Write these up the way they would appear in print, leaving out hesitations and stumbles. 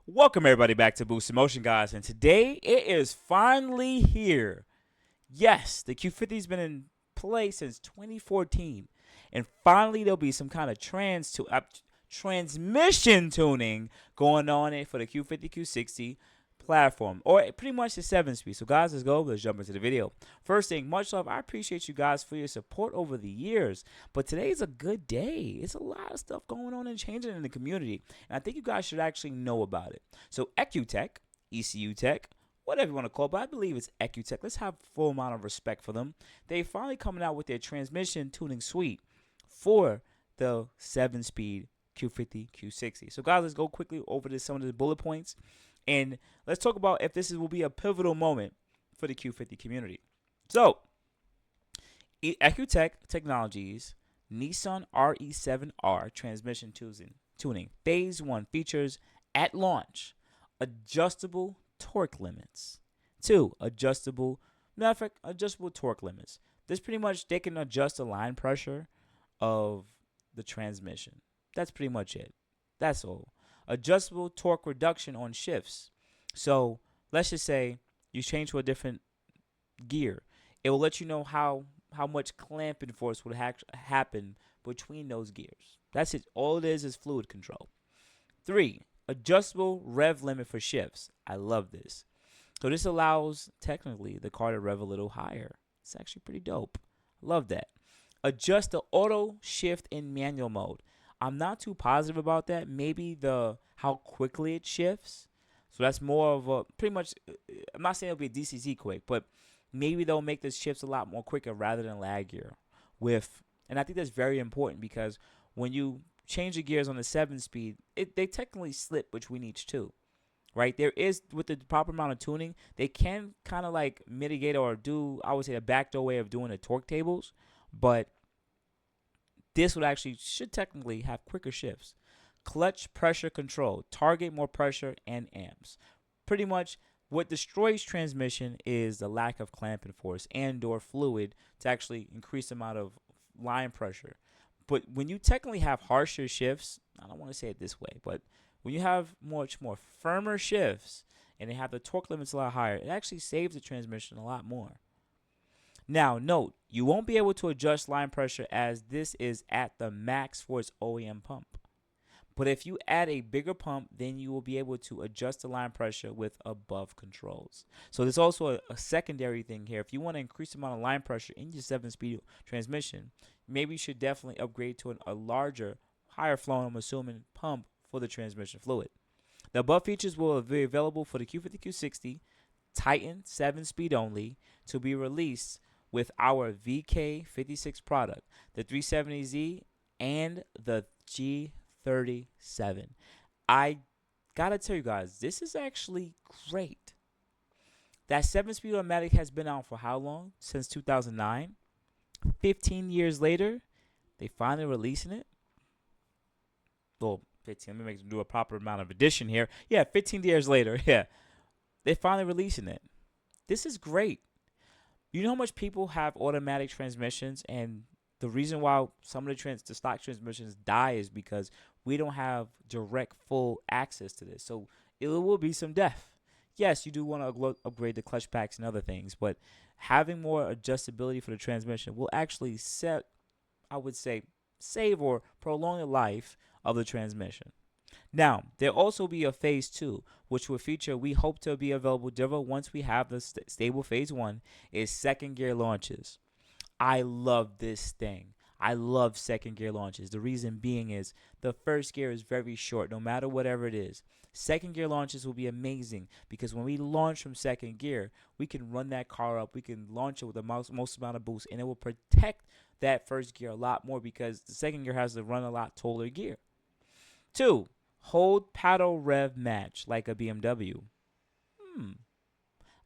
Welcome everybody back to Boost Emotion, guys, and today it is finally here. Yes, the Q50 has been in play since 2014, and finally there'll be some kind of transmission tuning going on it for the Q50 Q60 platform, or pretty much the 7 speed. So, guys, let's go. Let's jump into the video. First thing, much love. I appreciate you guys for your support over the years, but today's a good day. It's a lot of stuff going on and changing in the community, and I think you guys should actually know about it. So, EcuTech, ECU Tech, whatever you want to call it, but I believe it's EcuTech. Let's have full amount of respect for them. They finally coming out with their transmission tuning suite for the 7 speed Q50 Q60. So, guys, let's go quickly over to some of the bullet points, and let's talk about if will be a pivotal moment for the Q50 community. So, EcuTech Technologies Nissan RE7R transmission tuning Phase 1 features at launch adjustable torque limits. 2. Adjustable torque limits. This pretty much they can adjust the line pressure of the transmission. That's pretty much it. That's all. Adjustable torque reduction on shifts. So let's just say you change to a different gear. It will let you know how much clamping force would happen between those gears. That's it. All it is fluid control. 3. Adjustable rev limit for shifts. I love this. So this allows technically the car to rev a little higher. It's actually pretty dope. Love that. Adjust the auto shift in manual mode. I'm not too positive about that. Maybe the how quickly it shifts. So that's more of a pretty much. I'm not saying it'll be a DCZ quick, but maybe they'll make the shifts a lot more quicker rather than lag gear. And I think that's very important because when you change the gears on the 7 speed, they technically slip between each two, right? There is, with the proper amount of tuning, they can kind of like mitigate or do, I would say, a backdoor way of doing the torque tables, but this would actually should technically have quicker shifts. Clutch pressure control, target more pressure and amps. Pretty much what destroys transmission is the lack of clamping force and or fluid to actually increase the amount of line pressure. But when you technically have harsher shifts, I don't want to say it this way, but when you have much more firmer shifts and they have the torque limits a lot higher, it actually saves the transmission a lot more. Now, note, you won't be able to adjust line pressure as this is at the max for its OEM pump. But if you add a bigger pump, then you will be able to adjust the line pressure with above controls. So there's also a secondary thing here. If you want to increase the amount of line pressure in your 7-speed transmission, maybe you should definitely upgrade to a larger, higher flowing, I'm assuming, pump for the transmission fluid. The above features will be available for the Q50 Q60 Titan 7-speed only to be released with our VK56 product, the 370Z and the G37. I gotta tell you guys, this is actually great. That 7-speed automatic has been out for how long? Since 2009. 15 years later, they finally releasing it. Well, 15. Let me do a proper amount of addition here. Yeah, 15 years later. Yeah, they finally releasing it. This is great. You know how much people have automatic transmissions, and the reason why some of the stock transmissions die is because we don't have direct full access to this. So it will be some death. Yes, you do want to upgrade the clutch packs and other things, but having more adjustability for the transmission will actually I would say, save or prolong the life of the transmission. Now, there'll also be a phase 2, which will feature, we hope to be available once we have the stable phase 1, is second gear launches. I love this thing. I love second gear launches. The reason being is the first gear is very short, no matter whatever it is. Second gear launches will be amazing because when we launch from second gear, we can run that car up. We can launch it with the most amount of boost, and it will protect that first gear a lot more because the second gear has to run a lot taller gear. 2. Hold paddle rev match like a BMW.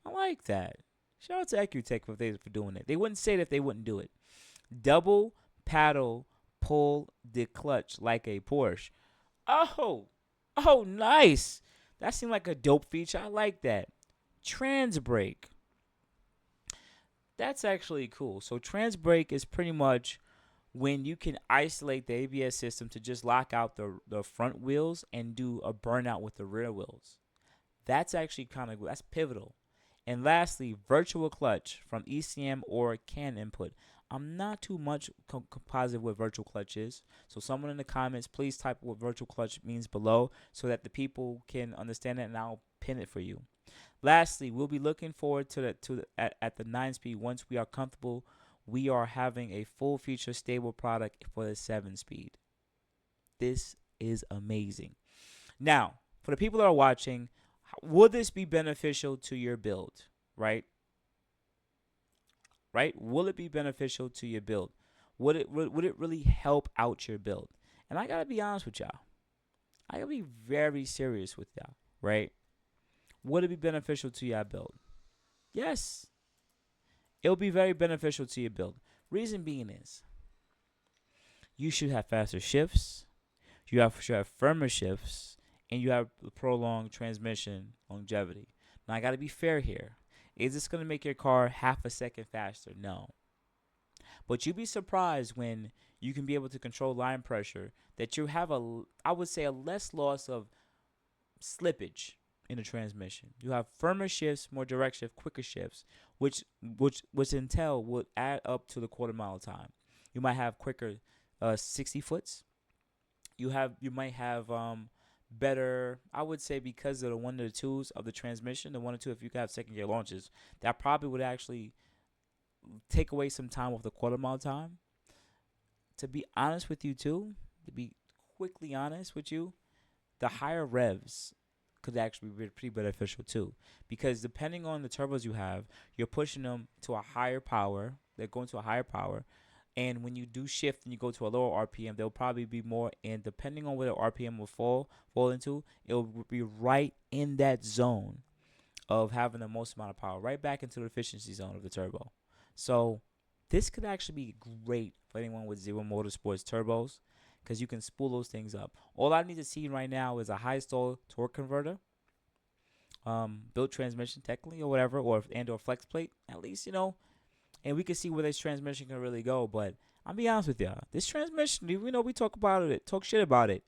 I like that. Shout out to EcuTech for doing it. They wouldn't say it if they wouldn't do it. Double paddle pull the clutch like a Porsche. Oh, nice. That seemed like a dope feature. I like that. Trans brake. That's actually cool. So trans brake is pretty much when you can isolate the ABS system to just lock out the front wheels and do a burnout with the rear wheels. That's actually that's pivotal. And lastly, virtual clutch from ECM or CAN input. I'm not too much positive what virtual clutch is. So someone in the comments, please type what virtual clutch means below so that the people can understand it, and I'll pin it for you. Lastly, we'll be looking forward to at the 9-speed once we are comfortable. We are having a full feature stable product for the 7-speed. This is amazing. Now, for the people that are watching, would this be beneficial to your build? Right? Right? Will it be beneficial to your build? Would it really help out your build? And I gotta be honest with y'all. I gotta be very serious with y'all. Right? Would it be beneficial to your build? Yes. It'll be very beneficial to your build. Reason being is you should have faster shifts, should have firmer shifts, and you have prolonged transmission longevity. Now I gotta be fair here. Is this gonna make your car half a second faster? No. But you'd be surprised when you can be able to control line pressure that you have I would say a less loss of slippage in the transmission. You have firmer shifts, more direct shift, quicker shifts, which entail would add up to the quarter mile time. You might have quicker 60 foots. You might have better, I would say, because of the 1 to 2s of the transmission, the 1 to 2, if you could have second gear launches, that probably would actually take away some time off the quarter mile time. To be honest with you too, to be quickly honest with you, the higher revs could actually be pretty beneficial too, because depending on the turbos you have, you're pushing them to a higher power. They're going to a higher power, and when you do shift and you go to a lower RPM, they'll probably be more. And depending on where the RPM will fall into, it will be right in that zone of having the most amount of power, right back into the efficiency zone of the turbo. So this could actually be great for anyone with Zero Motorsports turbos, because you can spool those things up. All I need to see right now is a high stall torque converter, built transmission technically or whatever, or flex plate at least, and we can see where this transmission can really go. But I'll be honest with y'all, this transmission, we talk shit about it.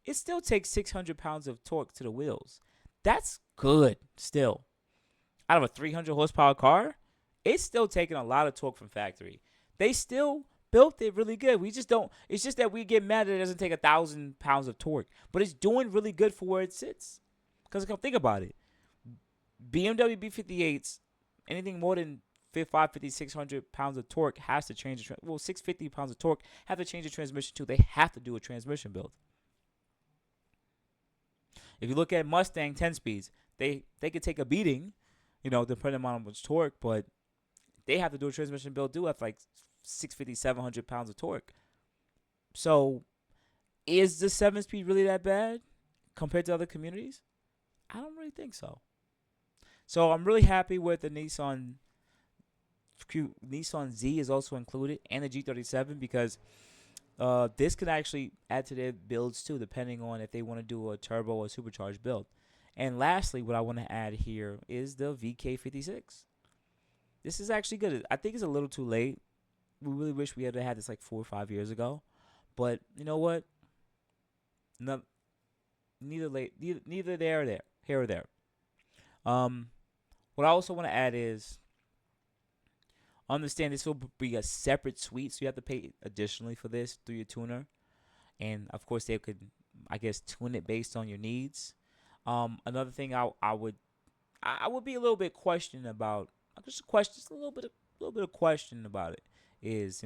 It still takes 600 pounds of torque to the wheels. That's good still. Out of a 300 horsepower car, it's still taking a lot of torque from factory. They still built it really good. We just don't. It's just that we get mad that it doesn't take 1,000 pounds of torque, but it's doing really good for where it sits. Because think about it, BMW B58s, anything more than 550, 600 pounds of torque has to change. 650 pounds of torque have to change the transmission too. They have to do a transmission build. If you look at Mustang 10 speeds, they could take a beating, depending on how much torque, but they have to do a transmission build too at like 650, 700 pounds of torque. So is the 7-speed really that bad compared to other communities? I don't really think so. So I'm really happy with the Nissan Z is also included, and the G37, because this could actually add to their builds too, depending on if they want to do a turbo or supercharged build. And lastly, what I want to add here is the VK56. This is actually good. I think it's a little too late. We really wish we had had this like 4 or 5 years ago. But you know what? No, neither there or there. Here or there. What I also want to add is, understand this will be a separate suite, so you have to pay additionally for this through your tuner. And of course, they could, I guess, tune it based on your needs. Another thing I would be a little bit questioning about, just a little bit of question about it is,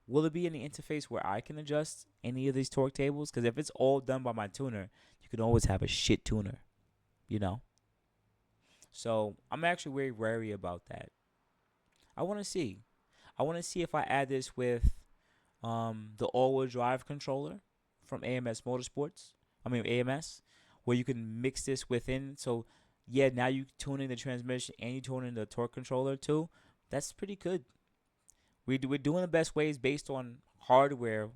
will it be any interface where I can adjust any of these torque tables? Because if it's all done by my tuner, you can always have a shit tuner, So I'm actually very wary about that. I want to see if I add this with the all-wheel drive controller from AMS Motorsports. AMS, where you can mix this within. So yeah, now you tuning the transmission and you tuning the torque controller too. That's pretty good. We're doing the best ways based on hardware.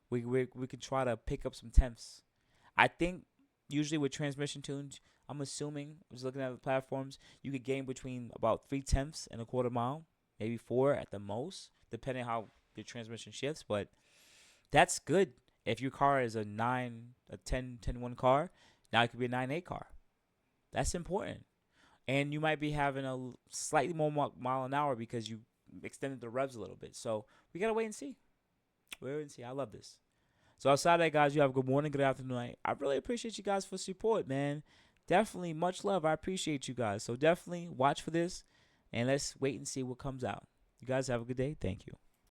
We could try to pick up some tenths. I think usually with transmission tunes, I'm assuming, just looking at the platforms, you could gain between about 3/10 and a quarter mile, maybe 4 at the most, depending how your transmission shifts, but that's good. If your car is a 10-1 car, now it could be a 9-8 car. That's important. And you might be having a slightly more mile an hour because you extended the revs a little bit. So we gotta wait and see. Wait and see. I love this. So outside of that, guys, you have a good morning, good afternoon. I really appreciate you guys for support, man. Definitely much love. I appreciate you guys. So definitely watch for this, and let's wait and see what comes out. You guys have a good day. Thank you.